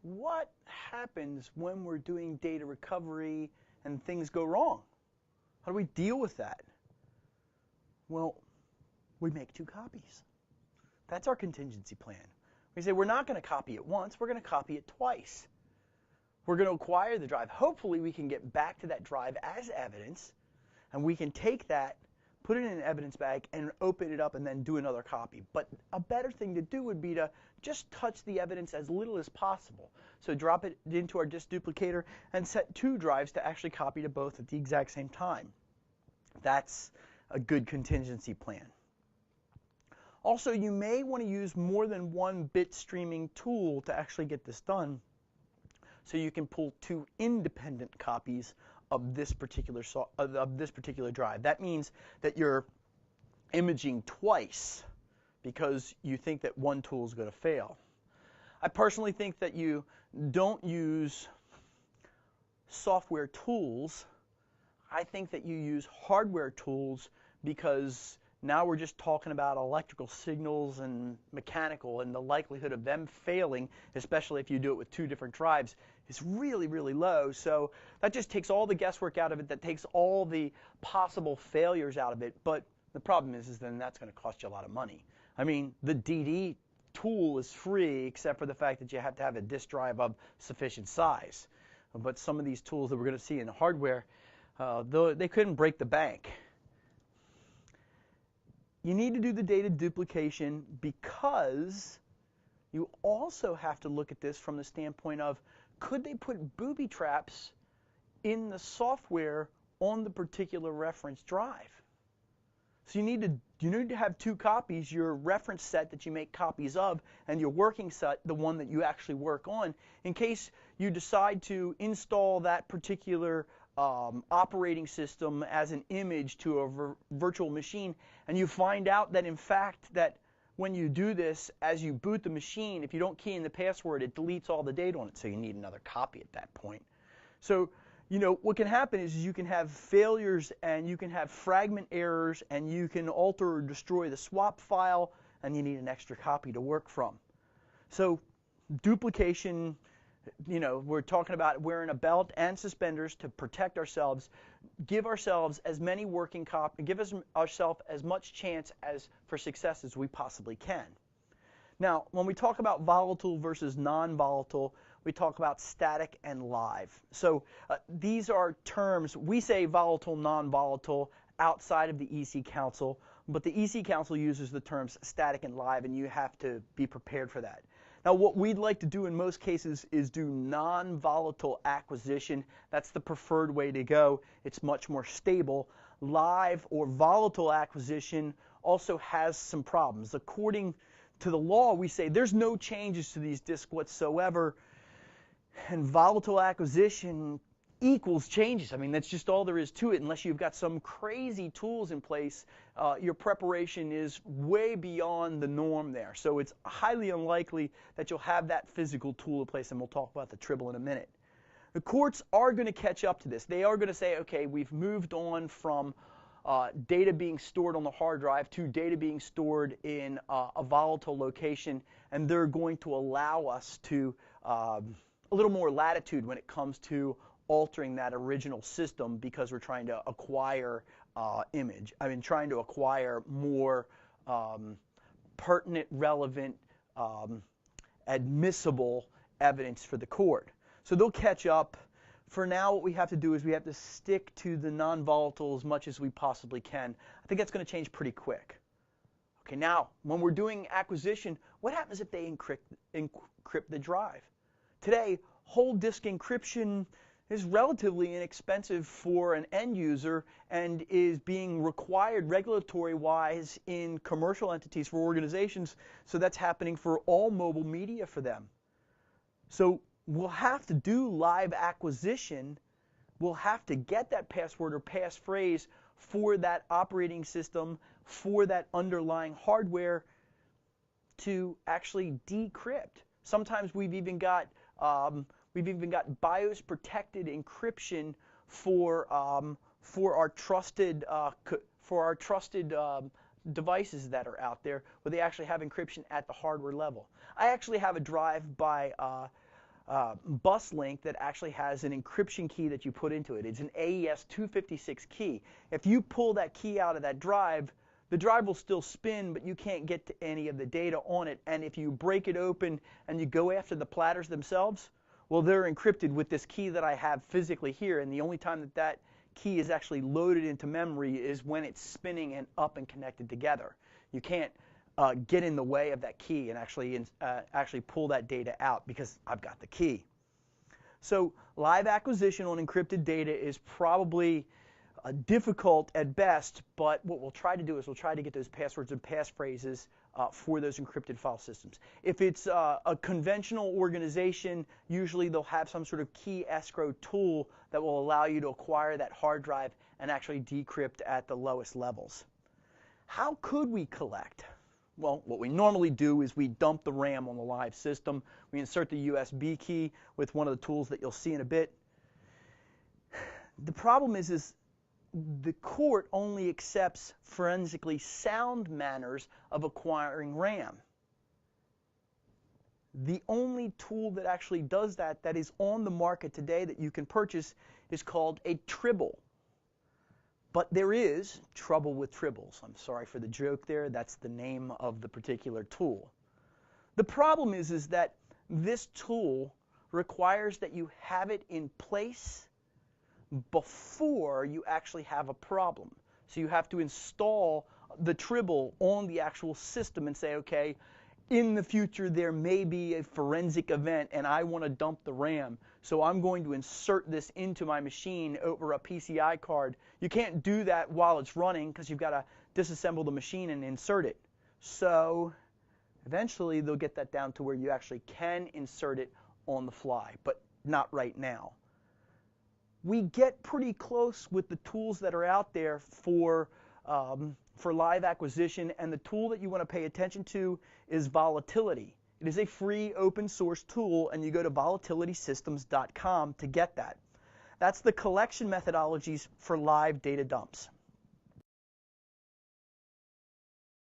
what happens when we're doing data recovery and things go wrong? How do we deal with that? Well, we make two copies. That's our contingency plan. We say we're not going to copy it once, we're going to copy it twice. We're going to acquire the drive. Hopefully we can get back to that drive as evidence, and we can take that, put it in an evidence bag, and open it up and then do another copy. But a better thing to do would be to just touch the evidence as little as possible. So drop it into our disk duplicator and set two drives to actually copy to both at the exact same time. That's a good contingency plan. Also, you may want to use more than one bit streaming tool to actually get this done, so you can pull two independent copies of this particular drive. That means that you're imaging twice because you think that one tool is going to fail. I personally think that you don't use software tools. I think that you use hardware tools, because now we're just talking about electrical signals and mechanical, and the likelihood of them failing, especially if you do it with two different drives, is really, really low. So that just takes all the guesswork out of it. That takes all the possible failures out of it. But the problem is then that's going to cost you a lot of money. I mean, the DD tool is free, except for the fact that you have to have a disk drive of sufficient size. But some of these tools that we're going to see in hardware, they couldn't break the bank. You need to do the data duplication because you also have to look at this from the standpoint of, could they put booby traps in the software on the particular reference drive? So you need to have two copies, your reference set that you make copies of, and your working set, the one that you actually work on, in case you decide to install that particular operating system as an image to a virtual machine, and you find out that in fact that when you do this, as you boot the machine, if you don't key in the password, it deletes all the data on it, so you need another copy at that point. So, what can happen is you can have failures, and you can have fragment errors, and you can alter or destroy the swap file, and you need an extra copy to work from. So duplication, we're talking about wearing a belt and suspenders to protect ourselves. Give ourselves as many working copies, give ourselves as much chance for success as we possibly can. Now, when we talk about volatile versus non-volatile, we talk about static and live. So these are terms. We say volatile, non-volatile outside of the EC Council, but the EC Council uses the terms static and live, and you have to be prepared for that. Now, what we'd like to do in most cases is do non-volatile acquisition. That's the preferred way to go. It's much more stable. Live or volatile acquisition also has some problems. According to the law, we say there's no changes to these disks whatsoever, and volatile acquisition equals changes. I mean, that's just all there is to it. Unless you've got some crazy tools in place, your preparation is way beyond the norm there. So it's highly unlikely that you'll have that physical tool in place, and we'll talk about the tribble in a minute. The courts are going to catch up to this. They are going to say, okay, we've moved on from data being stored on the hard drive to data being stored in a volatile location, and they're going to allow us to a little more latitude when it comes to altering that original system, because we're trying to acquire trying to acquire more pertinent, relevant, admissible evidence for the court. So they'll catch up. For now, what we have to do is we have to stick to the non-volatile as much as we possibly can. I think that's going to change pretty quick. Okay, now, when we're doing acquisition, what happens if they encrypt the drive? Today, whole disk encryption is relatively inexpensive for an end user and is being required regulatory-wise in commercial entities for organizations, so that's happening for all mobile media for them. So we'll have to do live acquisition. We'll have to get that password or passphrase for that operating system, for that underlying hardware, to actually decrypt. Sometimes we've even got BIOS protected encryption for our trusted devices that are out there, where they actually have encryption at the hardware level. I actually have a drive by bus link that actually has an encryption key that you put into it. It's an AES 256 key. If you pull that key out of that drive, the drive will still spin, but you can't get to any of the data on it. And if you break it open and you go after the platters themselves, well, they're encrypted with this key that I have physically here. And the only time that that key is actually loaded into memory is when it's spinning and up and connected together. You can't get in the way of that key and actually pull that data out because I've got the key. So live acquisition on encrypted data is probably difficult at best, but what we'll try to do is we'll try to get those passwords and passphrases for those encrypted file systems. If it's a conventional organization, usually they'll have some sort of key escrow tool that will allow you to acquire that hard drive and actually decrypt at the lowest levels. How could we collect? Well, what we normally do is we dump the RAM on the live system. We insert the USB key with one of the tools that you'll see in a bit. The problem is the court only accepts forensically sound manners of acquiring RAM. The only tool that actually does that is on the market today that you can purchase is called a tribble. But there is trouble with tribbles. I'm sorry for the joke there. That's the name of the particular tool. The problem is that this tool requires that you have it in place before you actually have a problem. So you have to install the tribble on the actual system and say, okay, in the future there may be a forensic event and I want to dump the RAM. So I'm going to insert this into my machine over a PCI card. You can't do that while it's running because you've got to disassemble the machine and insert it. So eventually they'll get that down to where you actually can insert it on the fly, but not right now. We get pretty close with the tools that are out there for live acquisition, and the tool that you want to pay attention to is volatility. It is a free open source tool, and you go to volatilitysystems.com to get that. That's the collection methodologies for live data dumps.